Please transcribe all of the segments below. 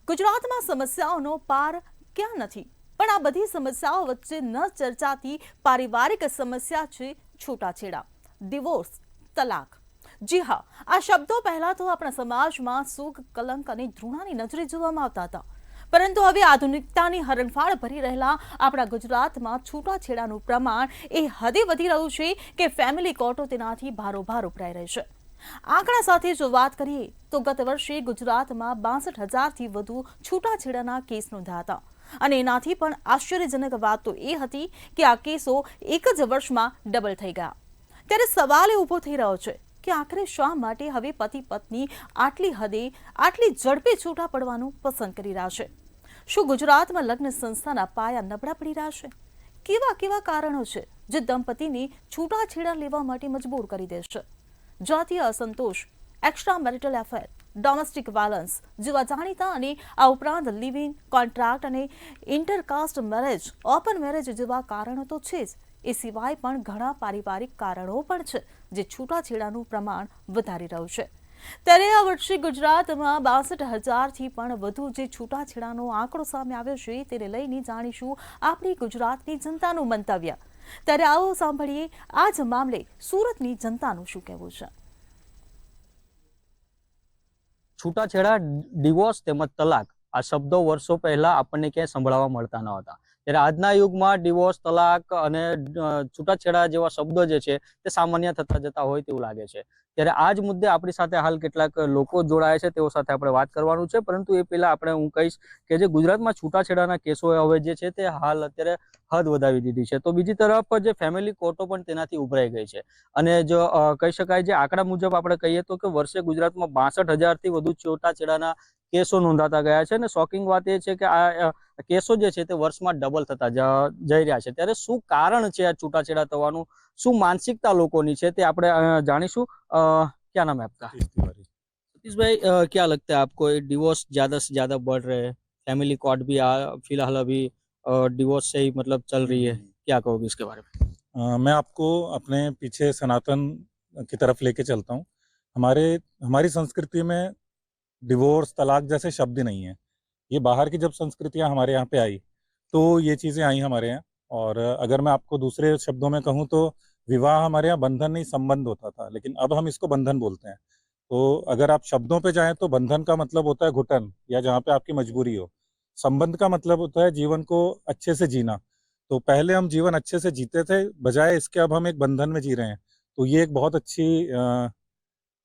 ગુજરાતમાં સમસ્યાઓનો પાર ક્યાં નથી, પણ આ બધી સમસ્યાઓ વચ્ચે ન ચર્ચાતી પારિવારિક સમસ્યા છે છૂટાછેડા, ડિવોર્સ, તલાક। જી હા, આ શબ્દો પહેલા તો આપણા સમાજમાં સુખ, કલંક અને ધૃણાની નજરે જોવામાં આવતા હતા, પરંતુ હવે આધુનિકતાની હરણફાળ ભરી રહેલા આપણા ગુજરાતમાં છૂટાછેડાનું પ્રમાણ એ હદે વધી રહ્યું છે કે ફેમિલી કોર્ટો તેનાથી ભારોભાર ઉભરાઈ રહી છે। આંકડા સાથે જો વાત કરીએ તો ગત વર્ષે ગુજરાતમાં 62,000થી વધુ છૂટાછેડાના કેસ નોંધાયા હતા અને એનાથી પણ આશ્ચર્યજનક વાત તો એ હતી કે આ કેસો એક જ વર્ષમાં ડબલ થઈ ગયા। ત્યારે સવાલ એ ઊભો થઈ રહ્યો છે કે આખરે શા માટે હવે પતિ પત્ની આટલી હદે આટલી ઝડપે છૂટા પડવાનું પસંદ કરી રહ્યા છે? શું ગુજરાતમાં લગ્ન સંસ્થાના પાયા નબળા પડી રહ્યા છે? કેવા કેવા કારણો છે જે દંપતીને છૂટાછેડા લેવા માટે મજબૂર કરી દેશે? જાતીય અસંતોષ, એક્સ્ટ્રા મેરિટલ એફેર, ડોમેસ્ટિક વાયલન્સ જેવા જાણીતા અને આ ઉપરાંત લિવિંગ, કોન્ટ્રાક્ટ અને ઇન્ટરકાસ્ટ મેરેજ, ઓપન મેરેજ જેવા કારણો તો છે જ, એ સિવાય પણ ઘણા પારિવારિક કારણો પણ છે જે છૂટાછેડાનું પ્રમાણ વધારી રહ્યું છે। ત્યારે આ વર્ષે ગુજરાતમાં 62,000થી પણ વધુ જે છૂટાછેડાનો આંકડો સામે આવ્યો છે તેને લઈને જાણીશું આપણી ગુજરાતની જનતાનું મંતવ્ય। ત્યારે આવો સાંભળીએ આ જ મામલે સુરતની જનતાનું શું કહેવું છે। છૂટાછેડા, ડિવોર્સ તેમજ તલાક આ શબ્દો વર્ષો પહેલા આપણને ક્યાંય સંભળાવા મળતા ન હતા। ત્યારે આજના યુગમાં ડિવોર્સ, તલાક અને છૂટાછેડા જેવા શબ્દો જે છે તે સામાન્ય થતા જતા હોય તેવું લાગે છે। ત્યારે આ જ મુદ્દે આપણી સાથે હાલ કેટલાક લોકો જોડાયા છે, તેઓ સાથે આપણે વાત કરવાનું છે, પરંતુ એ પહેલા હું કહીશ કે જે ગુજરાતમાં છૂટાછેડાના કેસો હવે જે છે તે હાલ અત્યારે હદ વધાવી દીધી છે, તો બીજી તરફ જે ફેમિલી કોર્ટો પણ તેનાથી ઉભરાઈ ગઈ છે। અને જો કહી શકાય, જે આંકડા મુજબ આપણે કહીએ તો કે વર્ષે ગુજરાતમાં 62,000થી વધુ છૂટાછેડાના કેસો નોંધાતા ગયા છે અને શોકિંગ વાત એ છે કે આ કેસો જે છે તે વર્ષમાં ડબલ થતા જઈ રહ્યા છે। ત્યારે શું કારણ છે આ છૂટાછેડા થવાનું, શું માનસિકતા લોકોની છે તે આપણે જાણીશું। क्या नाम है आपका? सतीश भाई, क्या लगता है आपको डिवोर्स ज्यादा से ज्यादा बढ़ रहे हैं, फैमिली कोर्ट भी फिलहाल अभी डिवोर्स से ही मतलब चल रही है, क्या कहोगे इसके बारे में? मैं आपको अपने पीछे सनातन की तरफ लेके चलता हूँ। हमारी संस्कृति में डिवोर्स, तलाक जैसे शब्द ही नहीं है। ये बाहर की जब संस्कृतियाँ हमारे यहाँ पे आई तो ये चीज़ें आई हमारे यहाँ। और अगर मैं आपको दूसरे शब्दों में कहूँ तो विवाह हमारे यहाँ बंधन नहीं संबंध होता था, लेकिन अब हम इसको बंधन बोलते हैं। तो अगर आप शब्दों पे जाएं तो बंधन का मतलब होता है घुटन, या जहाँ पे आपकी मजबूरी हो। संबंध का मतलब होता है जीवन को अच्छे से जीना। तो पहले हम जीवन अच्छे से जीते थे, बजाय इसके अब हम एक बंधन में जी रहे हैं। तो ये एक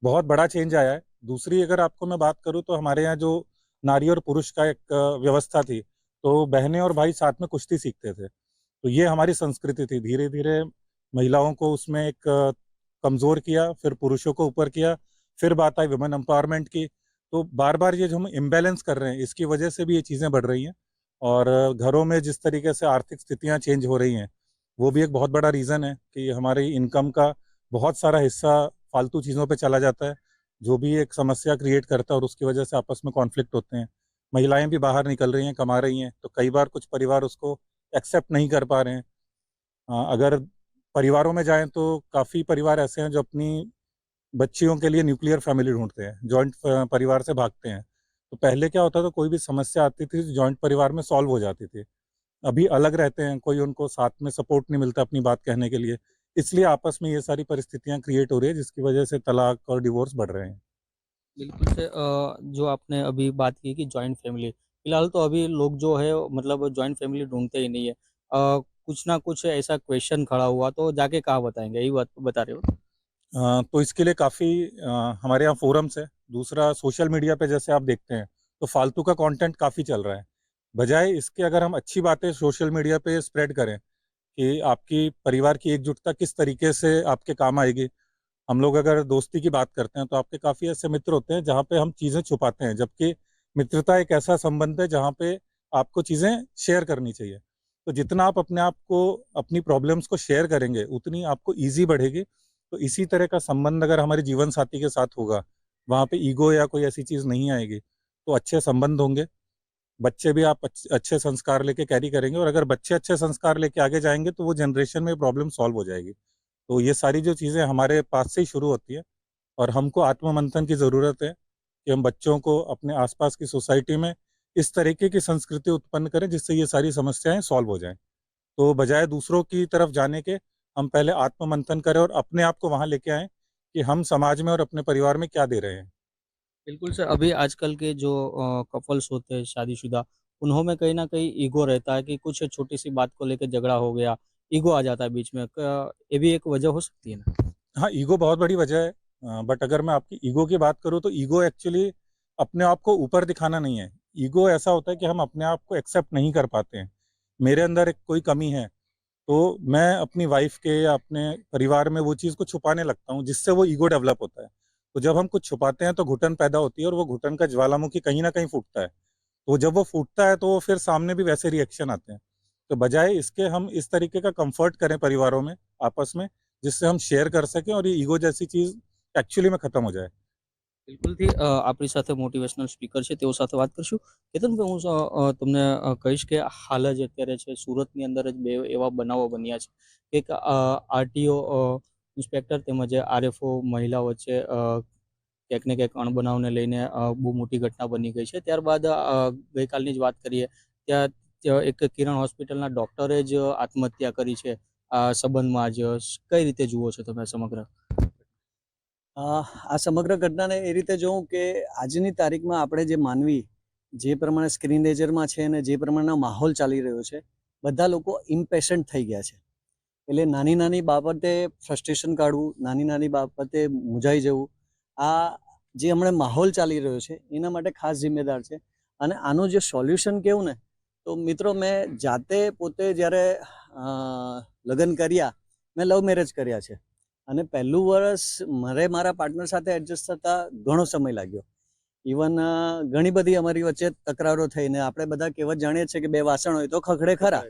बहुत बड़ा चेंज आया है। दूसरी अगर आपको मैं बात करूँ तो हमारे यहाँ जो नारी और पुरुष का एक व्यवस्था थी, तो बहनें और भाई साथ में कुश्ती सीखते थे। तो ये हमारी संस्कृति थी। धीरे धीरे महिलाओं को उसमें एक कमज़ोर किया, फिर पुरुषों को ऊपर किया, फिर बात आई वुमेन एम्पावरमेंट की। तो बार बार ये जो हम इम्बैलेंस कर रहे हैं, इसकी वजह से भी ये चीज़ें बढ़ रही हैं। और घरों में जिस तरीके से आर्थिक स्थितियाँ चेंज हो रही हैं, वो भी एक बहुत बड़ा रीज़न है कि हमारी इनकम का बहुत सारा हिस्सा फालतू चीज़ों पे चला जाता है, जो भी एक समस्या क्रिएट करता है और उसकी वजह से आपस में कॉन्फ्लिक्ट होते हैं। महिलाएं भी बाहर निकल रही हैं, कमा रही हैं, तो कई बार कुछ परिवार उसको एक्सेप्ट नहीं कर पा रहे हैं। अगर परिवारों में जाएं तो काफ़ी परिवार ऐसे हैं जो अपनी बच्चियों के लिए न्यूक्लियर फैमिली ढूंढते हैं, जॉइंट परिवार से भागते हैं। तो पहले क्या होता था, कोई भी समस्या आती थी तो जॉइंट परिवार में सॉल्व हो जाती थी। अभी अलग रहते हैं, कोई उनको साथ में सपोर्ट नहीं मिलता अपनी बात कहने के लिए, इसलिए आपस में ये सारी परिस्थितियां क्रिएट हो रही है, जिसकी वजह से तलाक और डिवोर्स बढ़ रहे हैं। बिल्कुल से जो आपने अभी बात की कि जॉइंट फैमिली, फिलहाल तो अभी लोग जो है मतलब जॉइंट फैमिली ढूंढते ही नहीं है। कुछ ना कुछ ऐसा क्वेश्चन खड़ा हुआ तो जाके कहाँ बताएंगे, यही बात बता रहे हो? तो इसके लिए काफ़ी हमारे यहाँ फोरम्स है। दूसरा, सोशल मीडिया पे जैसे आप देखते हैं तो फालतू का कंटेंट काफ़ी चल रहा है। बजाय इसके अगर हम अच्छी बातें सोशल मीडिया पे स्प्रेड करें कि आपकी परिवार की एकजुटता किस तरीके से आपके काम आएगी। हम लोग अगर दोस्ती की बात करते हैं तो आपके काफ़ी ऐसे मित्र होते हैं जहाँ पे हम चीज़ें छुपाते हैं, जबकि मित्रता एक ऐसा संबंध है जहाँ पे आपको चीज़ें शेयर करनी चाहिए। तो जितना आप अपने आप को, अपनी प्रॉब्लम्स को शेयर करेंगे, उतनी आपको ईजी बढ़ेगी। तो इसी तरह का संबंध अगर हमारे जीवन साथी के साथ होगा, वहाँ पे ईगो या कोई ऐसी चीज़ नहीं आएगी, तो अच्छे संबंध होंगे। बच्चे भी आप अच्छे संस्कार लेके कैरी करेंगे, और अगर बच्चे अच्छे संस्कार लेके आगे जाएंगे तो वो जनरेशन में प्रॉब्लम सॉल्व हो जाएगी। तो ये सारी जो चीज़ें हमारे पास से ही शुरू होती है, और हमको आत्ममंथन की ज़रूरत है कि हम बच्चों को अपने आसपास की सोसाइटी में इस तरीके की संस्कृति उत्पन्न करें जिससे ये सारी समस्याएं सॉल्व हो जाएं। तो बजाय दूसरों की तरफ जाने के हम पहले आत्ममंथन करें और अपने आप को वहां लेके आएं कि हम समाज में और अपने परिवार में क्या दे रहे हैं। बिल्कुल सर, अभी आजकल के जो कपल्स होते हैं शादीशुदा, उन्हों में कहीं न कहीं ईगो रहता है कि कुछ छोटी-सी बात को लेके झगड़ा हो गया, ईगो आ जाता है बीच में। ये भी एक वजह हो सकती है ना? हाँ, ईगो बहुत बड़ी वजह है। बट अगर मैं आपकी ईगो की बात करूँ तो ईगो एक्चुअली अपने आप को ऊपर दिखाना नहीं है। ईगो ऐसा होता है कि हम अपने आप को एक्सेप्ट नहीं कर पाते हैं। मेरे अंदर एक कोई कमी है, तो मैं अपनी वाइफ के या अपने परिवार में वो चीज़ को छुपाने लगता हूँ, जिससे वो ईगो डेवलप होता है। तो जब हम कुछ छुपाते हैं तो घुटन पैदा होती है और वो घुटन का ज्वालामुखी कहीं न कहीं फूटता है। तो जब वो फूटता है तो वो फिर सामने भी वैसे रिएक्शन आते हैं। तो बजाय इसके हम इस तरीके का कम्फर्ट करें परिवारों में, आपस में, जिससे हम शेयर कर सकें और ये ईगो जैसी चीज़ एक्चुअली में खत्म हो जाए। બિલકુલથી આપણી સાથે મોટિવેશનલ સ્પીકર છે તેઓ સાથે વાત કરશું. કેતનભાઈ, હું તમને કહીશ કે હાલ જ અત્યારે છે સુરતની અંદર જ બે એવા બનાવો બન્યા છે કે એક આરટીઓ ઇન્સ્પેક્ટર તેમજ આરએફઓ મહિલા વચ્ચે ક્યાંક ને ક્યાંક અણબનાવને લઈને બહુ મોટી ઘટના બની ગઈ છે. ત્યારબાદ ગઈકાલની જ વાત કરીએ ત્યાં એક કિરણ હોસ્પિટલના ડૉક્ટરે જ આત્મહત્યા કરી છે આ સંબંધમાં. જ કઈ રીતે જુઓ છો તમે સમગ્ર? આ સમગ્ર ઘટનાને એ રીતે જોઉં કે આજની તારીખમાં આપણે જે માનવી જે પ્રમાણે સ્ક્રીનેજરમાં છે અને જે પ્રમાણેનો માહોલ ચાલી રહ્યો છે, બધા લોકો ઇમ્પેશન્ટ થઈ ગયા છે. એટલે નાની નાની બાબતે ફ્રસ્ટ્રેશન કાઢવું, નાની નાની બાબતે મૂંઝાઈ જવું, આ જે હમણાં માહોલ ચાલી રહ્યો છે એના માટે ખાસ જિમ્મેદાર છે. અને આનું જે સોલ્યુશન કેવું ને, તો મિત્રો મેં જાતે પોતે જ્યારે લગ્ન કર્યા, મેં લવ મેરેજ કર્યા છે. અને પહેલું વર્ષ મારા પાર્ટનર સાથે એડજસ્ટ થતા ઘણો સમય લાગ્યો. ઇવન ઘણી બધી અમારી વચ્ચે તકરારો થઈને આપણે બધા કહેવત જાણીએ છીએ કે બે વાસણ હોય તો ખખડે ખરા.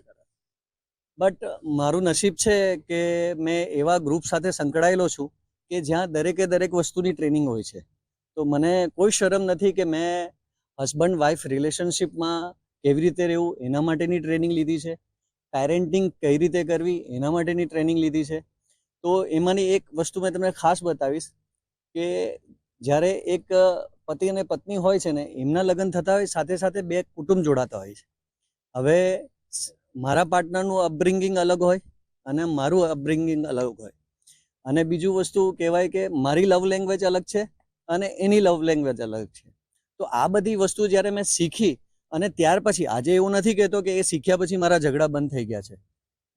બટ મારું નસીબ છે કે મેં એવા ગ્રુપ સાથે સંકળાયેલો છું કે જ્યાં દરેક વસ્તુની ટ્રેનિંગ હોય છે. તો મને કોઈ શરમ નથી કે મેં હસબન્ડ વાઇફ રિલેશનશિપમાં કેવી રીતે રહેવું એના માટેની ટ્રેનિંગ લીધી છે. પેરેન્ટિંગ કઈ રીતે કરવી એના માટેની ટ્રેનિંગ લીધી છે. તો એમાંની એક વસ્તુ મેં તમને ખાસ બતાવીશ કે જ્યારે એક પતિ અને પત્ની હોય છે ને, એમના લગ્ન થતા હોય સાથે સાથે બે કુટુંબ જોડાતા હોય છે. હવે મારા પાર્ટનરનું અપબ્રિંગિંગ અલગ હોય અને મારું અપબ્રિંગિંગ અલગ હોય. અને બીજું વસ્તુ કહેવાય કે મારી લવ લેંગ્વેજ અલગ છે અને એની લવ લેંગ્વેજ અલગ છે. તો આ બધી વસ્તુ જ્યારે મેં શીખી અને ત્યાર પછી, આજે એવું નથી કહેતો કે એ શીખ્યા પછી મારા ઝઘડા બંધ થઈ ગયા છે,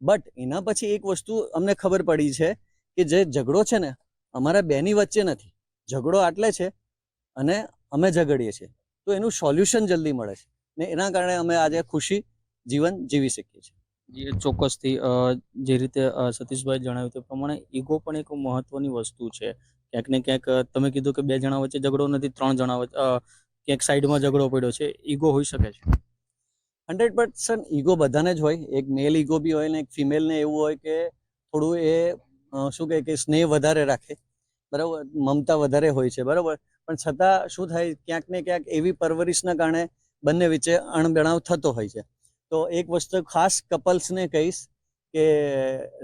બટ એના પછી એક વસ્તુ અમને ખબર પડી છે કે જે ઝઘડો છે ને અમારા બેની વચ્ચે નથી, ઝઘડો આટલે છે અને અમે ઝઘડીએ છીએ. તો એનું સોલ્યુશન જલ્દી મળે છે ને એના કારણે અમે આજે ખુશી જીવન જીવી શકીએ છીએ. જે ચોક્કસથી જે રીતે સતીશભાઈ જણાવ્યું તે પ્રમાણે ઈગો પણ એક મહત્વની વસ્તુ છે. ક્યાંક ને ક્યાંક તમે કીધું કે બે જણા વચ્ચે ઝઘડો નથી, ત્રણ જણા વચ્ચે ક્યાંક સાઈડમાં ઝઘડો પડ્યો છે, ઈગો હોઈ શકે છે. 100% ઈગો બધાને જ હોય. એક મેલ ઈગો બી હોય ને એક ફિમેલને એવું હોય કે થોડું એ શું કહે કે સ્નેહ વધારે રાખે, બરાબર, મમતા વધારે હોય છે, બરાબર. પણ છતાં શું થાય, ક્યાંક ને ક્યાંક એવી પરવરિશના કારણે બંને વચ્ચે અણબનાવ થતો હોય છે. તો એક વસ્તુ ખાસ કપલ્સને કહીશ કે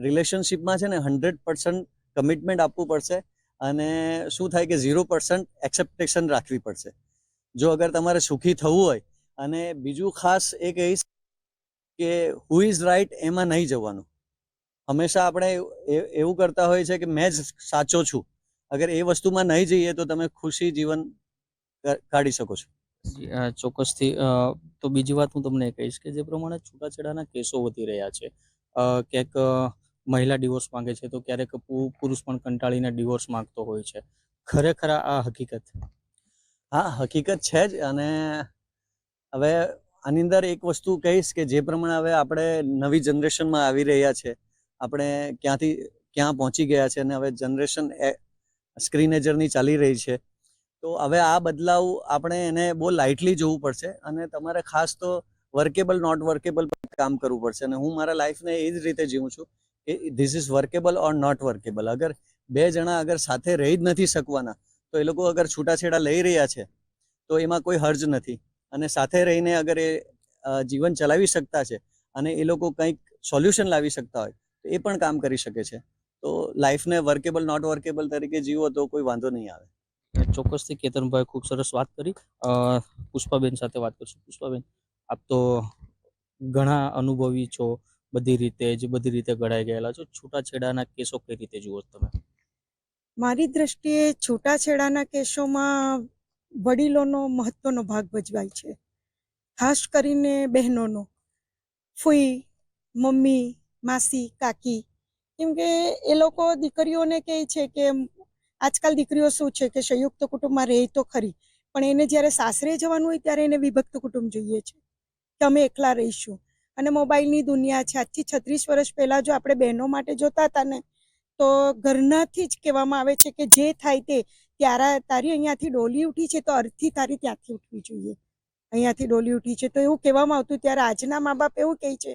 રિલેશનશિપમાં છે ને 100% કમિટમેન્ટ આપવું પડશે અને શું થાય કે 0% એક્સેપ્ટેશન રાખવી પડશે જો અગર તમારે સુખી થવું હોય. અને બીજું ખાસ એ કહીશ કે હુ ઇઝ રાઈટ એમાં નહીં જવાનું. હંમેશા આપણે એવું કરતા હોય છે કે મેં જ સાચો છું. અગર એ વસ્તુમાં નહીં જઈએ તો તમે ખુશી જીવન કાઢી શકો છો. ચોક્કસથી. તો બીજી વાત હું તમને એ કહીશ કે જે પ્રમાણે છૂટાછેડાના કેસો વધી રહ્યા છે, ક્યાંક મહિલા ડિવોર્સ માંગે છે તો ક્યારેક પુરુષ પણ કંટાળીને ડિવોર્સ માંગતો હોય છે. ખરેખર આ હકીકત? હા, હકીકત છે જ. અને હવે આની અંદર એક વસ્તુ કહીશ કે જે પ્રમાણે હવે આપણે નવી જનરેશનમાં આવી રહ્યા છે, આપણે ક્યાંથી ક્યાં પહોંચી ગયા છે અને હવે જનરેશન સ્ક્રીનેજરની ચાલી રહી છે. તો હવે આ બદલાવ આપણે એને બહુ લાઇટલી જોવું પડશે અને તમારે ખાસ તો વર્કેબલ નોટ વર્કેબલ પર કામ કરવું પડશે. અને હું મારા લાઈફને એ જ રીતે જીવું છું કે this is workable or not workable. અગર બે જણા અગર સાથે રહી જ નથી શકવાના તો એ લોકો અગર છૂટાછેડા લઈ રહ્યા છે તો એમાં કોઈ હર્જ નથી. અને સાથે રહીને અગર એ જીવન ચલાવી શકતા છે અને એ લોકો કંઈક સોલ્યુશન લાવી શકતા હોય તો એ પણ કામ કરી શકે છે. તો લાઈફને વર્કેબલ નોટ વર્કેબલ તરીકે જીવો તો કોઈ વાંધો નહીં આવે. ચોક્કસથી કેતનભાઈ ખૂબ સરસ વાત કરી. પુષ્પાબેન સાથે વાત કરશું. પુષ્પાબેન, આપ તો ઘણા અનુભવી છો, બધી રીતે ઘડાઈ ગયેલા છો. છૂટાછેડાના કેસો કઈ રીતે જુઓ છો તમે? મારી દ્રષ્ટિએ છૂટાછેડાના કેસોમાં વડીલોનો મહત્વનો ભાગ ભજવાય છે, ખાસ કરીને બહેનોનો, ફૂઈ, મમ્મી, માસી, કાકી. કેમ કે એ લોકો દીકરીઓને કહે છે કે આજકાલ દીકરીઓ શું છે કે સંયુક્ત કુટુંબમાં રહે તો ખરી, પણ એને જ્યારે સાસરે જવાનું હોય ત્યારે એને વિભક્ત કુટુંબ જોઈએ છે કે અમે એકલા રહીશું. અને મોબાઈલની દુનિયા છે. આજથી 36 વર્ષ પહેલાં જો આપણે બહેનો માટે જોતા હતા ને, તો ઘરનાથી જ કહેવામાં આવે છે કે જે થાય તે, તારી અહીંયાથી ડોલી ઉઠી છે તો અર્થી તારી ત્યાંથી ઉઠવી જોઈએ, અહીંયાથી ડોલી ઉઠી છે તો એવું કહેવામાં આવતું. ત્યારે આજના મા બાપ એવું કહે છે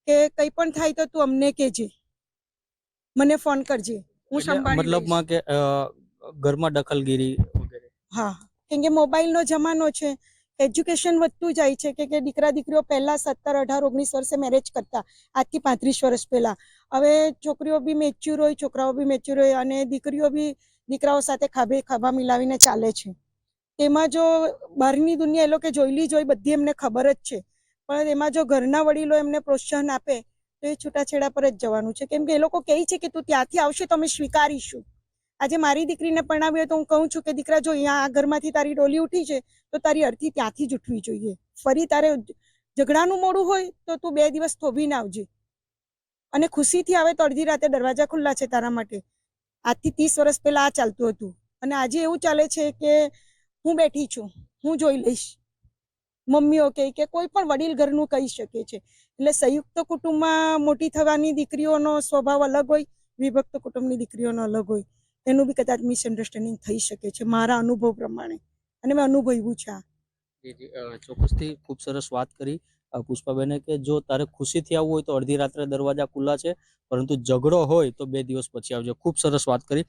કે કંઈ પણ થાય તો તું અમને કહેજે, મને ફોન કરજે, હું સંભાળી લઈશ. મતલબમાં કે ઘરમાં દખલગીરી વગેરે. હા, કેમ કે મોબાઈલનો જમાનો છે, એજ્યુકેશન વધતું જાય છે કે દીકરા દીકરીઓ પહેલા 17, 18, 19 વર્ષે મેરેજ કરતા, આજથી 35 વર્ષ પહેલા. હવે છોકરીઓ બી મેચ્યોર હોય, છોકરાઓ બી મેચ્યોર હોય, અને દીકરીઓ બી દીકરાઓ સાથે ખભા મિલાવીને ચાલે છે. તેમાં જો બહારની દુનિયા એ લોકો જોયેલી જ હોય, બધી એમને ખબર જ છે, પણ એમાં જો ઘરના વડીલો એમને પ્રોત્સાહન આપે તો એ છૂટાછેડા પર જ જવાનું છે. કેમ કે એ લોકો કહે છે કે તું ત્યાંથી આવશે તો અમે સ્વીકારીશું. આજે મારી દીકરીને પરણાવી હોય તો હું કહું છું કે દીકરા, જો અહીંયા આ ઘરમાંથી તારી ડોલી ઉઠી છે તો તારી અર્થી ત્યાંથી જ ઉઠવી જોઈએ. ફરી તારે ઝઘડાનું મોડું હોય તો તું 2 દિવસ થોભીને આવજે, અને ખુશીથી આવે તો અડધી રાતે દરવાજા ખુલ્લા છે તારા માટે. આજથી 30 વર્ષ પહેલા આ ચાલતું હતું, અને આજે એવું ચાલે છે કે હું બેઠી છું, હું જોઈ લઈશ. મમ્મીઓ કે કોઈ પણ વડીલ ઘરનું કહી શકે છે. એટલે સંયુક્ત કુટુંબમાં મોટી થવાની દીકરીઓનો સ્વભાવ અલગ હોય, વિભક્ત કુટુંબની દીકરીઓનો અલગ હોય. એનું બી કદાચ મિસઅન્ડરસ્ટેન્ડિંગ થઈ શકે છે મારા અનુભવ પ્રમાણે, અને મેં અનુભવ્યું છે આ. ચોક્કસથી ખૂબ સરસ વાત કરી પુષ્પાબેને કે જો તારે ખુશીથી આવવું હોય તો અડધી રાત્રે દરવાજા ખુલ્લા છે, પરંતુ ઝઘડો હોય તો 2 દિવસ પછી આવજો. ખૂબ સરસ વાત કરી.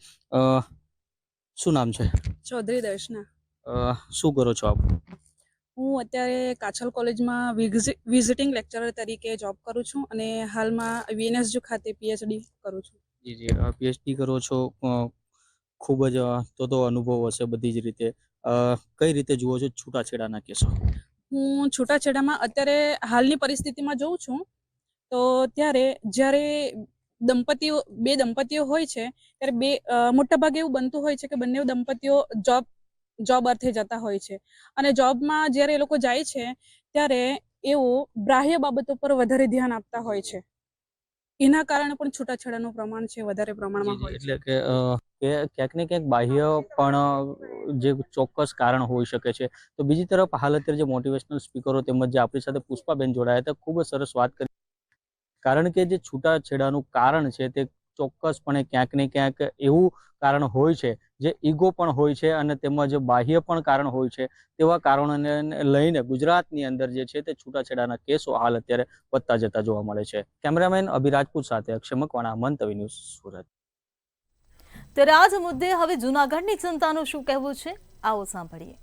શું નામ છે? ચૌધરી દર્શના. શું કરો છો આપ? હું અત્યારે કાછલ કોલેજમાં વિઝિટિંગ લેક્ચરર તરીકે જોબ કરું છું, અને હાલમાં VNSU ખાતે PhD કરું છું. જી PhD કરો છો, ખૂબ જ તો અનુભવ હશે બધી જ રીતે. કઈ રીતે જુઓ છો છૂટાછેડાના કેસો? હું છૂટાછેડામાં અત્યારે હાલની પરિસ્થિતિમાં જોઉં છું તો ત્યારે જ્યારે બે દંપતીઓ હોય છે ત્યારે મોટા ભાગે એવું બનતું હોય છે કે બંને દંપતીઓ જોબ અર્થે જતા હોય છે, અને જોબમાં જ્યારે એ લોકો જાય છે ત્યારે એઓ બાહ્ય બાબતો પર વધારે ધ્યાન આપતા હોય છે. એના કારણે પણ છૂટાછેડાનું પ્રમાણ છે વધારે પ્રમાણમાં હોય છે. એટલે કે ક્યાંક ને ક્યાંક બાહ્ય પણ જે ચોક્કસ કારણ હોઈ શકે છે. તો બીજી તરફ હાલ અત્યારે જે મોટિવેશનલ સ્પીકરો તેમજ જે આપણી સાથે પુષ્પાબેન જોડાયા હતા, ખૂબ જ સરસ વાત કરી. કારણ કે જે છૂટાછેડાનું કારણ છે તે ચોક્કસપણે ક્યાંક ને ક્યાંક એવું કારણ હોય છે જે ઈગો પણ હોય છે, અને તેમજ બાહ્ય પણ કારણ હોય છે. તેવા કારણોને લઈને ગુજરાતની અંદર જે છે તે છૂટાછેડાના કેસો હાલ અત્યારે વધતા જતા જોવા મળે છે. કેમેરામેન અભિરાજપુર સાથે અક્ષય મકવાણા, મંતવી ન્યૂઝ, સુરત. ત્યારે આ જ મુદ્દે હવે જૂનાગઢની જનતાનું શું કહેવું છે, આવો સાંભળીએ.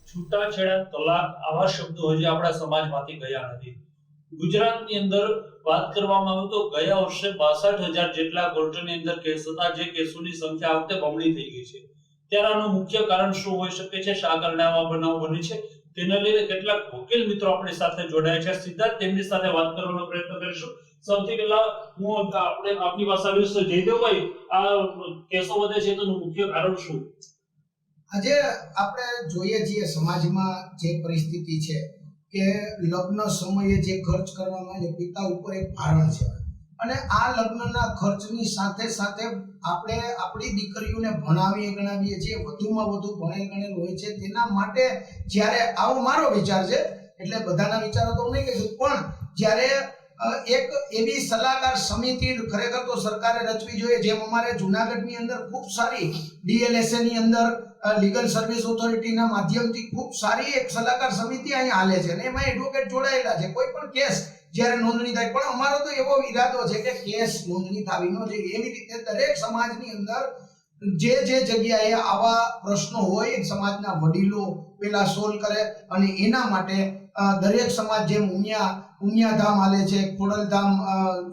છૂટાછેડા, તલાક આવા શબ્દો હજી આપણા સમાજમાંથી ગયા નથી. ગુજરાતની અંદર વાત કરવામાં આવે તો ગયા વર્ષે 62,000 જેટલા કોર્ટની અંદર કેસ હતા, જે કેસોની સંખ્યા આ વખતે બમણી થઈ ગઈ છે. ત્યારે આનું મુખ્ય કારણ શું હોઈ શકે છે, શા કારણે આવા બનાવ બને છે, તેને લઈને કેટલાક વકીલ મિત્રો આપણી સાથે જોડાયા છે. સીધા તેમની સાથે વાત કરવાનો પ્રયત્ન કરીશું. સૌથી પહેલા હું આપની પાસે આવીશ. જયદેવભાઈ, આ કેસો વધે છે તેનું મુખ્ય કારણ શું? આજે આપણે જોઈએ છીએ સમાજમાં જે પરિસ્થિતિ છે કે લગ્ન સમયે જે ખર્ચ કરવામાં આવે પિતા ઉપર એક ભારણ છે, અને આ લગ્નના ખર્ચની સાથે સાથે આપણે આપણી દીકરીઓને ગણાવીએ છીએ, વધુમાં વધુ ભણેલ ગણેલ હોય છે. તેના માટે જ્યારે આવો મારો વિચાર છે, એટલે બધાના વિચારો તો નહીં કહીશું, પણ જ્યારે એક એવી સલાહકાર સમિતિ ખરેખર તો સરકારે રચવી જોઈએ, જેમ અમારે જુનાગઢની અંદર ખૂબ સારી DLSA ની અંદર લીગલ સર્વિસ ઓથોરિટીના માધ્યમથી ખૂબ સારી એક સલાહકાર સમિતિ અહીં હાલે છે, અને એમાં એડવોકેટ જોડાયેલા છે. કોઈ પણ કેસ જ્યારે નોંધણી થાય, પણ અમારો તો એવો ઈરાદો છે કે કેસ નોંધણી થવી ન જોઈએ. એવી રીતે દરેક સમાજની અંદર જે જગ્યાએ આવા પ્રશ્નો હોય સમાજના વડીલો પેલા સોલ્વ કરે, અને એના માટે દરેક સમાજ જેમ ઉમિયાધામ હાલે છે, ખોડલધામ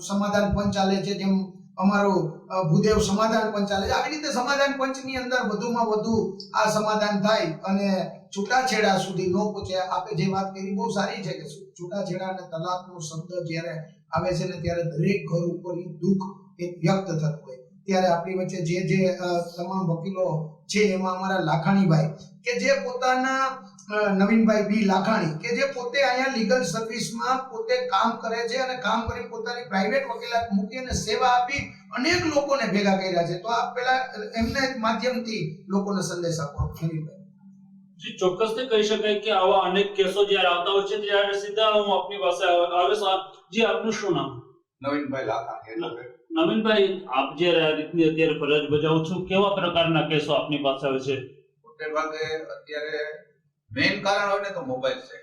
સમાધાન પંચ હાલે છે, જેમ અમારું ભૂદેવ સમાધાન પંચ ચાલે છે. આવી રીતે સમાધાન પંચની અંદર વધુમાં વધુ આ સમાધાન થાય અને છૂટાછેડા સુધી ન પહોંચે. આપે જે વાત કરી બહુ સારી છે કે છૂટાછેડા અને તલાકનો શબ્દ જ્યારે આવે છે ને ત્યારે દરેક ઘર ઉપર ઈ દુઃખ એક વ્યક્ત થતું હોય. ત્યારે આપણી વચ્ચે જે તમામ વકીલો છે એમાં અમારા લાખાણીભાઈ કે જે પોતાના નવીનભાઈ બી લાખાણી કે જે પોતે અહીંયા લીગલ સર્વિસમાં પોતે કામ કરે છે અને કામ કરી પોતાની પ્રાઇવેટ વકીલાત મૂકી અને સેવા આપી અનેક લોકોને ભેગા કર્યા છે. તો આ પેલા એમને માધ્યમથી લોકોને સંદેશ આપો નવીનભાઈ. જી, ચોક્કસથી કહી શકાય કે આવા અનેક કેસો જ્યારે આવતા હોય છે ત્યારે સીધા હું આપની પાસે આવે છે. જી, આપનું શું નામ? નવીનભાઈ લાખાણી. નવીનભાઈ, આપ જે રીતની અત્યારે ફરજ બજાવો છો, કેવા પ્રકારના કેસો આપની પાસે આવે છે? મોટે ભાગે અત્યારે મેઇન કારણ હોય ને તો મોબાઈલ છે.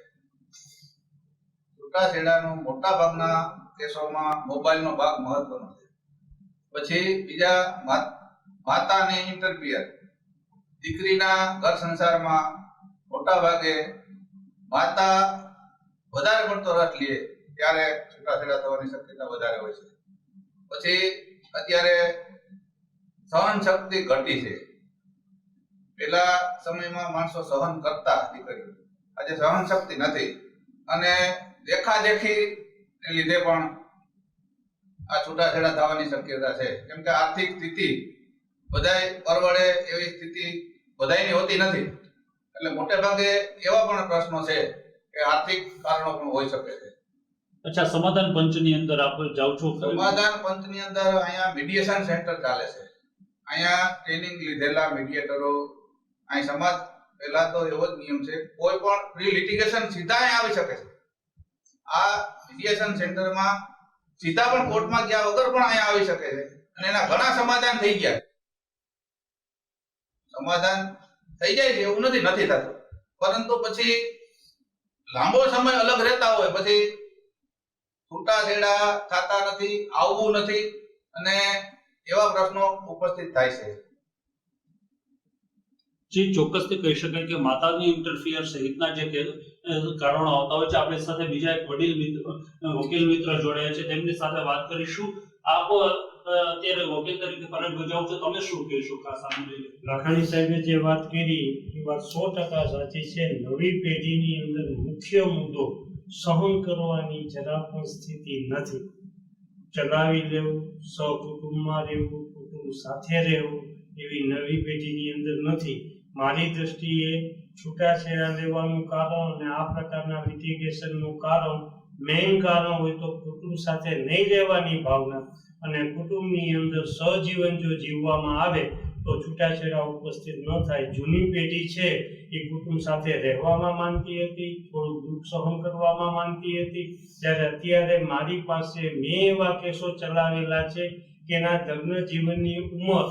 છૂટાછેડાનો મોટા ભાગના કેસોમાં મોબાઈલનો ભાગ મહત્વનો છે. પછી બીજા માતાને ઇન્ટરફિયર, દીકરીના ઘર સંસારમાં મોટા ભાગે માતા વધારે પડતો રસ લે ત્યારે છૂટાછેડા થવાની શક્યતા વધારે હોય છે. પછી અત્યારે સહન શક્તિ ઘટી છે. પેલા સમયમાં માણસો સહન કરતા દીકરીઓ, આજે સહન શક્તિ નથી અને દેખાદેખી લીધે પણ આ છૂટાછેડા થવાની શક્યતા છે. કેમ કે આર્થિક સ્થિતિ બધાય પરવડે એવી સ્થિતિ બધાયની હોતી નથી. એટલે મોટે ભાગે એવા પણ પ્રશ્નો છે કે આર્થિક કારણો પણ હોઈ શકે છે. અચ્છા, સમાધાન પંચની અંદર આપ જાવ છો? સમાધાન પંચની અંદર અહીંયા મીડિયેશન સેન્ટર ચાલે છે. અહીંયા ટ્રેનિંગ લીધેલા મીડિયેટરો અહીં સમાજ પહેલા તો એવો જ નિયમ છે કોઈ પણ પ્રી લિટિગેશન સીધા અહીં આવી શકે છે. આ મીડિયેશન સેન્ટરમાં સીધા પણ કોર્ટમાં ગયા વગર પણ અહીંયા આવી શકે છે અને એના ઘણા સમાધાન થઈ ગયા. સમાધાન થઈ જાય છે એવું નથી થતું, પરંતુ પછી લાંબો સમય અલગ રહેતા હોય પછી છૂટાછેડા થતા નથી, આવવું નથી અને એવા પ્રશ્નો ઉપસ્થિત થાય છે. જી, ચોક્કસથી કહી શકાય કે માતાની ઇન્ટરફિયર સહિતના જે કારણો આવતા હોય છે. આપણી સાથે બીજા એક વકીલ મિત્ર જોડાયા છે, તેમની સાથે વાત કરીશું. આપ અત્યારે વકીલ તરીકે ફરજ બજાવો છો, તમે શું કહેશો ખાસ આને? લાખાણી સાહેબે જે વાત કરી એ વાત 100% સાચી છે. નવી પેઢીની અંદર મુખ્ય મુદ્દો સહન કરવાની જરા પણ સ્થિતિ નથી. ચલાવી લેવું, સહકુટુંબમાં રહેવું, કુટુંબ સાથે રહેવું એવી નવી પેઢીની અંદર નથી. મારી દ્રષ્ટિએ છૂટાછેડા લેવાનું કારણ અને આ પ્રકારના લિટિગેશનનું કારણ મેઇન કારણ હોય તો કુટુંબ સાથે નહીં રહેવાની ભાવના અને કુટુંબની અંદર સહજીવન જો જીવવામાં આવે તો છૂટાછેડા ઉપસ્થિત ન થાય. જૂની પેઢી છે એ કુટુંબ સાથે રહેવામાં માનતી હતી, થોડું દુઃખ સહન કરવામાં માનતી હતી. જ્યારે અત્યારે મારી પાસે મેં એવા કેસો ચલાવેલા છે કે એના લગ્ન જીવનની ઉંમર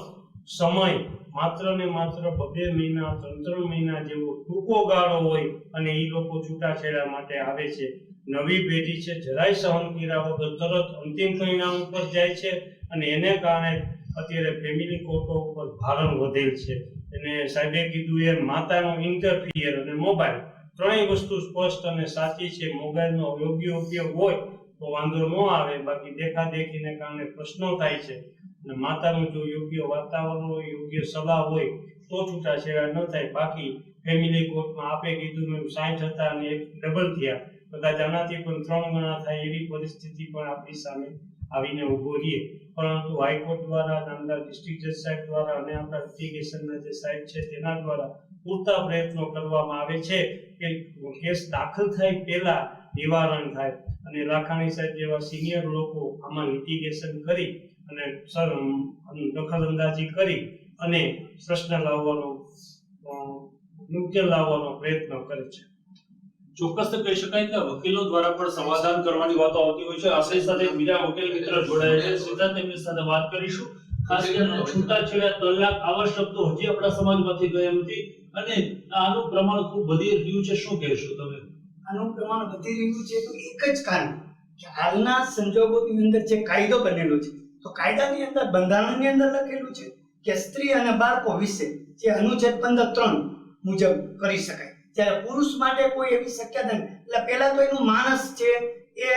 સમય માત્ર ને માત્ર 2 મહિના 3 મહિના જેવો ટૂંકો ગાળો હોય અને એ લોકો છૂટાછેડા માટે આવે છે. નવી પેઢી છે જરાય સહન કર્યા વગર તરત અંતિમ પરિણામ ઉપર જાય છે અને એને કારણે અત્યારે ફેમિલી કોર્ટો ઉપર ભારણ વધેલ છે. અને સાહેબે કીધું એમ માતાનો ઇન્ટરફિયર અને મોબાઈલ ત્રણેય વસ્તુ સ્પષ્ટ અને સાચી છે. મોબાઈલનો યોગ્ય ઉપયોગ હોય તો વાંધો ન આવે, બાકી દેખાદેખીને કારણે પ્રશ્નો થાય છે. અને માતાનું જો યોગ્ય વાતાવરણ હોય, યોગ્ય સલાહ હોય તો છૂટાછેડા ન થાય. બાકી ફેમિલી કોર્ટમાં આપે કીધું એમ 60 હતા અને 1 ડબલ થયા, કદાચ આનાથી પણ 3 ગણા થાય એવી પરિસ્થિતિ પણ આપણી સામે આવીને ઊભો રહીએ. પરંતુ હાઈકોર્ટ દ્વારા, નામદાર ડિસ્ટ્રિક્ટ જજ સાહેબ દ્વારા અને આપણા લિટિગેશનના જે સાહેબ છે તેના દ્વારા પૂરતા પ્રયત્નો કરવામાં આવે છે કે કેસ દાખલ થાય પહેલા નિવારણ થાય. અને લાખાણી સાહેબ જેવા સિનિયર લોકો આમાં લિટિગેશન કરી અને દખલ અંદાજી કરી અને પ્રશ્ન લાવવાનો ઉકેલ લાવવાનો પ્રયત્ન કરે છે. ચોક્કસ કહી શકાય કે વકીલો દ્વારા પણ સમાધાન કરવાની વાતો આવતી હોય છે. આપણી સાથે બીજા વકીલ મિત્ર જોડાયા છે, સીધા તેમની સાથે વાત કરીશું. ખાસ કરીને છૂટાછેડા, તલાક આવા શબ્દો હજી આપણા સમાજમાંથી ગયા નથી અને આનું પ્રમાણ ખૂબ વધી રહ્યું છે. શું કહેશો તમે? આનું પ્રમાણ વધી રહ્યું છે તો એક જ કારણ કે હાલના સંજોગોની અંદર જે કાયદો બનેલો છે તો કાયદાની અંદર, બંધારણની અંદર લખેલું છે કે સ્ત્રી અને બાળકો વિશે જે અનુચ્છેદ 15(3) મુજબ કરી શકાય, જ્યારે પુરુષ માટે કોઈ એવી શક્યતા નથી. એટલે પહેલા તો એનું માનસ છે એ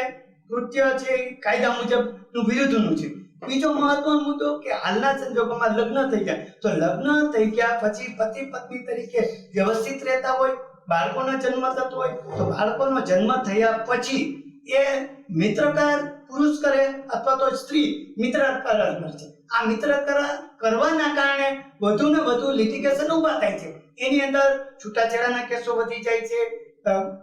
કૃત્ય છે એ કાયદા મુજબનું વિરુદ્ધનું છે. બીજો મહત્વનો મુદ્દો કે હાલના સંજોગોમાં લગ્ન થઈ જાય તો લગ્ન થઈ ગયા પછી પતિ પત્ની તરીકે વ્યવસ્થિત રહેતા હોય, બાળકોનો જન્મ થતો હોય તો બાળકોનો જન્મ થયા પછી એ મિત્ર કરાર પુરુષ કરે અથવા તો સ્ત્રી મિત્ર કરાર કરશે. આ મિત્ર કરાર કરવાના કારણે વધુ ને વધુ લિટિગેશન ઊભા થાય છે. એની અંદર છૂટાછેડાના કેસો વધી જાય છે,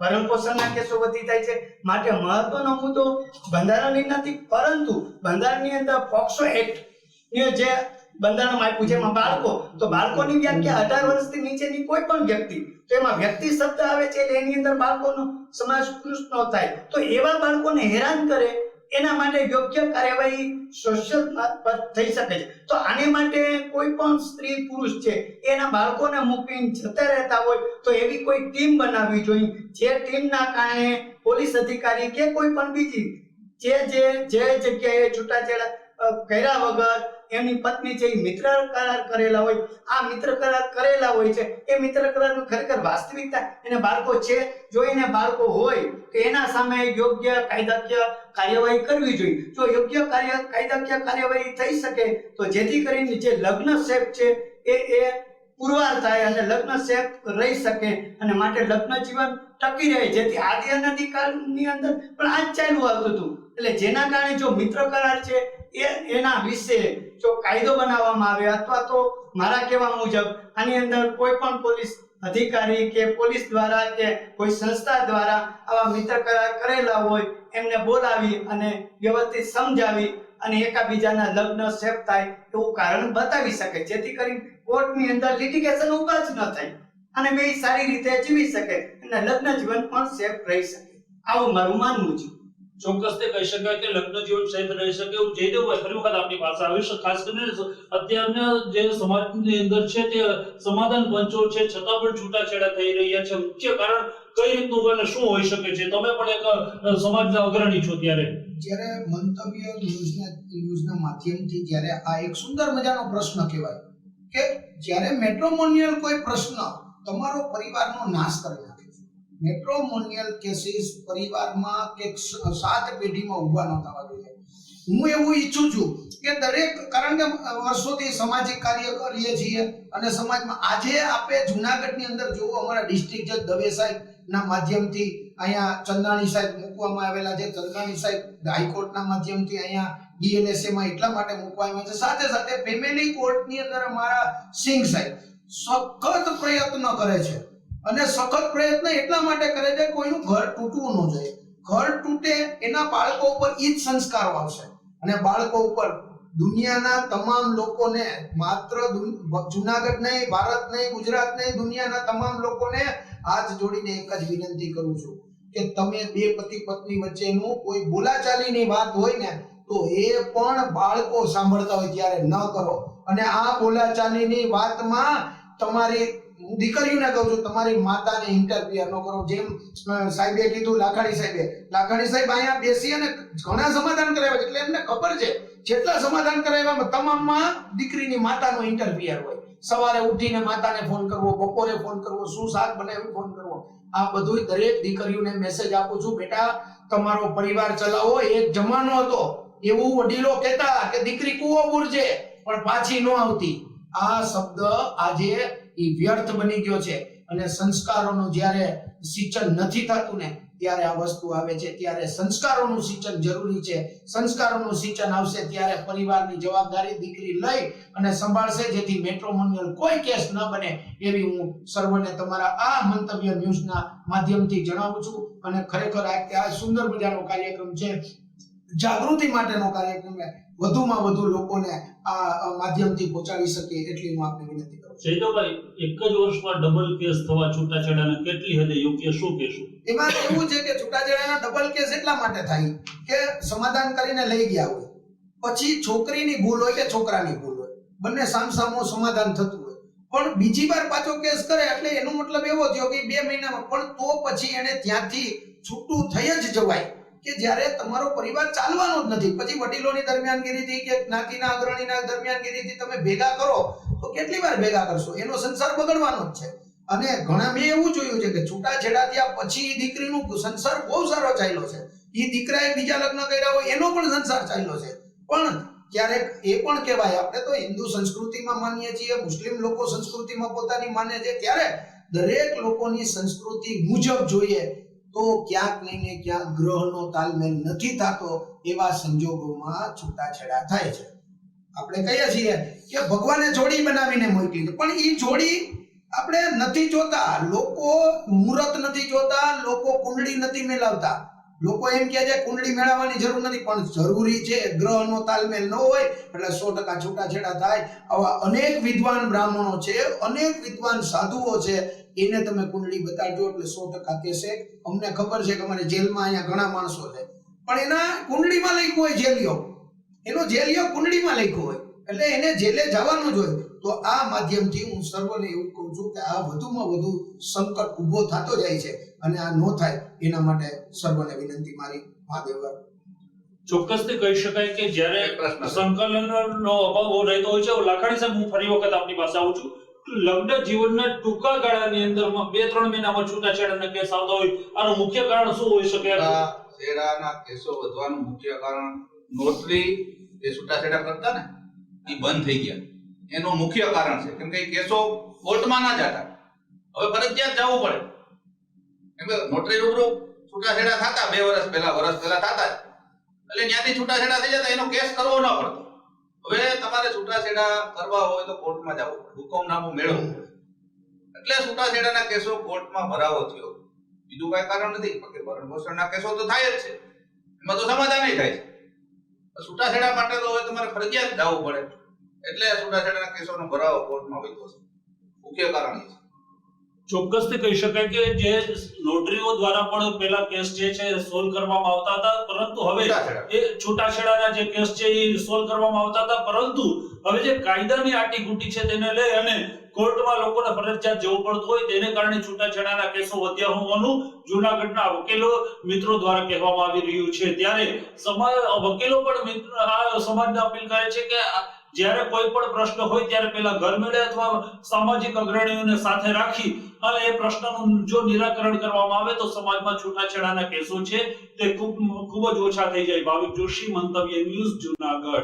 ભરણ પોષણના કેસો વધી જાય છે. માટે મહત્વનો મુદ્દો બંધારણની નથી, પરંતુ બંધારણની અંદર પોક્સો એક્ટ જે બંધારણમાં આપ્યું છે એમાં બાળકો, તો બાળકોની વ્યાખ્યા 18 વર્ષથી નીચેની કોઈ પણ વ્યક્તિ, તો એમાં વ્યક્તિ શબ્દ આવે છે એટલે એની અંદર બાળકોનો સમાવેશ પુરુષ ન થાય. તો એવા બાળકોને હેરાન કરે એના માટે યોગ્ય કાર્યવાહી સોશિયલ થઈ શકે છે. તો આને માટે કોઈ પણ સ્ત્રી પુરુષ છે એના બાળકોને મૂકીને જતા રહેતા હોય તો એવી કોઈ ટીમ બનાવવી જોઈએ, જે ટીમના કારણે પોલીસ અધિકારી કે કોઈ પણ બીજી જે જગ્યાએ છૂટાછેડા કર્યા વગર એમની પત્ની છે એ મિત્ર કરાર કરેલા હોય, આ મિત્ર કરાર કરેલા હોય છે એ મિત્ર કરારનું ખરેખર વાસ્તવિકતા એને બાળકો છે, જો એને બાળકો હોય તો એના સામે યોગ્ય કાયદાકીય કાર્યવાહી કરવી જોઈએ. જો યોગ્ય કાયદાકીય કાર્યવાહી થઈ શકે તો જેથી કરીને જે લગ્ન સેફ છે એ પુરવાર થાય અને લગ્ન સેફ રહી શકે અને માટે લગ્ન જીવન ટકી રહે, જેથી આદિ અનાદિ કાળની અંદર પણ આ જ ચાલ્યું આવતું હતું. એટલે જેના કારણે જો મિત્ર કરાર છે એના વિશે જો કાયદો બનાવવામાં આવે અથવા તો મારા કહેવા મુજબ આની અંદર કોઈ પણ પોલીસ અધિકારી કે પોલીસ દ્વારા કે કોઈ સંસ્થા દ્વારા આવા મિત્ર કરાર કરેલા હોય એમને બોલાવી અને વ્યવસ્થિત સમજાવી અને એકાબીજાના લગ્ન સેફ થાય એવું કારણ બતાવી શકે, જેથી કરીને કોર્ટની અંદર લિટિગેશન ઊભા જ ન થાય અને બે સારી રીતે જીવી શકે અને લગ્ન જીવન પણ સેફ રહી શકે. આવું મારું માનવું છે. ચોક્કસ તે કહી શકાય કે લગ્ન જીવન સેફ રહી શકે એવું જયદેવભાઈ ફરી વખત આપણી પાસે આવીશું. ખાસ કરીને અત્યારના જે સમાજની અંદર છે તે સમાધાન પંચો છે છતાં પણ છૂટાછેડા થઈ રહ્યા છે. મુખ્ય કારણ કઈ રીતનું અને શું હોઈ શકે છે? તમે પણ એક સમાજના અગ્રણી છો, ત્યારે જ્યારે મંતવ્ય ન્યૂઝના માધ્યમથી જ્યારે આ એક સુંદર મજાનો પ્રશ્ન કહેવાય કે જ્યારે મેટ્રોમોનિયલ કોઈ પ્રશ્ન તમારો પરિવારનો નાશ કરી નાખે છે. મેટ્રોમોનિયલ કેસીસ પરિવારમાં કે 7 પેઢીમાં ઊભા ન થવા જોઈએ. હું એવું ઈચ્છું છું કે દરેક, કારણ કે વર્ષોથી સામાજિક કાર્ય કરીએ છીએ અને સમાજમાં આજે આપણે જુનાગઢની અંદર જોવો, અમારા ડિસ્ટ્રિક્ટ જજ દવે સાહેબ ના માધ્યમથી અહીંયા ચંદ્રાણી સાહેબ મૂકવામાં આવેલા છે. ચંદ્રાણી સાહેબ હાઈકોર્ટના માધ્યમથી અહીંયા DLSA માં એટલા માટે મૂકવામાં આવે છે. સાથે સાથે ફેમિલી કોર્ટની અંદર અમારા સિંઘ સાહેબ સખત પ્રયત્ન કરે છે અને સખત પ્રયત્ન એટલા માટે કરે છે કોઈનું ઘર તૂટવું ન જોઈએ. ઘર તૂટે એના બાળકો ઉપર ઈ જ સંસ્કારો આવશે અને બાળકો ઉપર દુનિયાના તમામ લોકોને, માત્ર જુનાગઢ નહીં, ભારત નહીં, ગુજરાત નહીં, દુનિયાના તમામ લોકોને હાથ જોડીને એક જ વિનંતી કરું છું કે તમે બે પતિ પત્ની વચ્ચેનું કોઈ બોલાચાલીની વાત હોય ને તો એ પણ બાળકો સાંભળતા હોય ત્યારે ન કરો. અને આ બોલાચાલીની વાતમાં તમારી દીકરીઓને કહું છું, તમારી માતાને ઇન્ટરફિયર ન કરો. જેમ સાહેબે કીધું, લાખાણી સાહેબ અહીંયા બેસી અને ઘણા સમાધાન કરાવ્યા છે, એટલે એમને ખબર છે જેટલા સમાધાન કરાવ્યા તમામમાં દીકરીની માતાનો ઇન્ટરફિયર હોય. સવારે ઉઠીને માતાને ફોન કરવો, બપોરે ફોન કરવો, શું શાક બનાવ્યું ફોન કરવો. આ બધું દરેક દીકરીઓને મેસેજ આપું છું, બેટા તમારો પરિવાર ચલાવો. એક જમાનો હતો એવું વડીલો કહેતા કે દીકરી કૂવો બુરજે પણ પાછી ન આવતી. આ શબ્દ આજે એ વ્યર્થ બની ગયો છે અને સંસ્કારોનું જ્યારે સિંચન નથી થતું ને ત્યારે આ વસ્તુ આવે છે. ત્યારે સંસ્કારોનું સિંચન જરૂરી છે. સંસ્કારોનું સિંચન આવશે ત્યારે પરિવારની જવાબદારી દીકરી લઈ અને સંભાળશે, જેથી મેટ્રોમોનિયલ કોઈ કેસ ન બને એવી હું સર્વને તમારા આ મંતવ્ય ન્યૂઝના માધ્યમથી જણાવું છું. અને ખરેખર આ સુંદર મજાનો કાર્યક્રમ છે, જાગૃતિ માટેનો કાર્યક્રમ છે, વધુમાં વધુ લોકોને આ માધ્યમથી પહોંચાડી શકે એટલી હું આપને વિનંતી કરું છું. જયદેવભાઈ, એક જ વર્ષમાં ડબલ કેસ થવા છૂટાછેડાના કેટલી હદે યોગ્ય, શું કહેશું? એમાં એવું છે કે છૂટાછેડાના ડબલ કેસ એટલા માટે થાય કે સમાધાન કરીને લઈ ગયા હોય, પછી છોકરીની ભૂલ હોય કે છોકરાની ભૂલ હોય, બંને સામસામો સમાધાન થતું હોય, પણ બીજી વાર પાછો કેસ કરે એટલે એનો મતલબ એવો થયો કે 2 મહિનામાં, પણ તો પછી એને ત્યાંથી છૂટું થઈ જ જવાય કે જ્યારે તમારો પરિવાર ચાલવાનો જ નથી. પછી વડીલોની દરમિયાનગીરીથી કે જ્ઞાતિના અગ્રણીના દરમિયાનગીરીથી તમે ભેગા કરો તો કેટલી વાર ભેગા કરશો? એનો સંસાર બગડવાનો જ છે. અને ઘણા મેં એવું જોયું છે કે છૂટાછેડા થયા પછી દીકરીનો સંસાર બહુ સારો ચાલ્યો છે. એ દીકરાએ બીજા લગ્ન કર્યા હોય એનો પણ સંસાર ચાલ્યો છે, પણ ક્યારેક એ પણ કહેવાય, આપણે તો હિન્દુ સંસ્કૃતિમાં માનીએ છીએ, મુસ્લિમ લોકો સંસ્કૃતિમાં પોતાની માને છે, ત્યારે દરેક લોકોની સંસ્કૃતિ મુજબ જોઈએ તો ક્યાંક ને ક્યાંક ગ્રહનો તાલમેલ નથી થતો, એવા સંજોગોમાં છૂટાછેડા થાય છે. આપણે કહીએ છીએ કે ભગવાને જોડી બનાવીને મોકલી, પણ એ જોડી આપણે નથી જોતા, લોકો મુહૂર્ત નથી જોતા, લોકો કુંડળી નથી મેળવતા. લોકો એમ કહે છે કુંડળી મેળવવાની જરૂર નથી, પણ જરૂરી છે. ગ્રહનો તાલમેલ ન હોય એટલે 100% છૂટાછેડા થાય. આવા અનેક વિદ્વાન બ્રાહ્મણો છે, અનેક વિદ્વાન સાધુઓ છે, એને તમે કુંડળી બતાડજો એટલે 100% કહેશે. અમને ખબર છે કે અમારે જેલમાં અહીંયા ઘણા માણસો છે, પણ એના કુંડળીમાં લખ્યું હોય જેલિયો, એનો જેલિયો કુંડળીમાં લખ્યો હોય, એટલે એને જેલે જવાનું જ હોય. તો આ માધ્યમથી હું સર્વને એવું કહું છું કે આ વધુમાં વધુ સંકટ ઊભો થતો જાય છે, અને આ ન થાય એના માટે સર્વને વિનંતી મારી. મહાદેવ. ચોક્કસથી કહી શકાય કે જ્યારે સંકલનનો અભાવ રહેતો હોય છે. લાખાણી સાહેબ, હું ફરી વખત આપની પાસે આવું છું. લગ્ન જીવનના ટૂંકા ગાળાની અંદરમાં 2-3 મહિનામાં છૂટાછેડાના કેસ આવતા હોય, આનું મુખ્ય કારણ શું હોઈ શકે? છૂટાછેડાના કેસો વધવાનું મુખ્ય કારણ નોટરી જે છૂટાછેડા કરતા ને એ બંધ થઈ ગયા, એનું મુખ્ય કારણ છે. કેમ કે એ કેસો કોર્ટમાં ના જતા, હવે ફરજિયાત જવું પડે. કેમ કે નોટરી રૂબરૂ છૂટાછેડા થતા 2 વર્ષ પહેલા થતા, એટલે ત્યાંથી છૂટાછેડા થઈ જતા, એનો કેસ કરવો ન પડતો. હવે તમારે છૂટાછેડા કરવા હોય તો કોર્ટમાં જવું પડે, હુકમનામું મેળવવું પડે. એટલે છૂટાછેડાના કેસો કોર્ટમાં ભરાવો થયો, બીજું કઈ કારણ નથી. બાકી ભરણ પોષણના કેસો તો થાય જ છે, એમાં તો સમાધાન થાય છે. છૂટાછેડા માટે તો હવે તમારે ફરજિયાત જવું પડે, એટલે છૂટાછેડાના કેસોનો ભરાવો કોર્ટમાં વધ્યો છે. મુખ્ય કારણ એ છે. ચોક્કસથી કહી શકાય કે જે નોટરીઓ દ્વારા પણ પેલા કેસ જે છે સોલ્વ કરવામાં આવતા હતા, પરંતુ હવે એ છૂટાછેડાના જે કેસ છે એ સોલ્વ કરવામાં આવતા હતા, પરંતુ હવે જે કાયદાની આટીઘૂટી છે તેને લઈ અને કોર્ટમાં લોકોને ફરજિયાત જવું પડતું હોય, તેને કારણે છૂટાછેડાના કેસો વધ્યા હોવાનું જૂનાગઢના વકીલો મિત્રો દ્વારા કહેવામાં આવી રહ્યું છે. ત્યારે વકીલો પણ આ સમાજને અપીલ કરે છે કે જ્યારે કોઈ પણ પ્રશ્ન હોય ત્યારે પેલા ઘર મેળે અથવા સામાજિક અગ્રણીઓને સાથે રાખી અને એ પ્રશ્નનું જો નિરાકરણ કરવામાં આવે તો સમાજમાં છૂટાછેડાના કેસો છે તે ખૂબ જ ઓછા થઈ જાય. ભાવિક જોશી, મંતવ્ય ન્યૂઝ, જૂનાગઢ.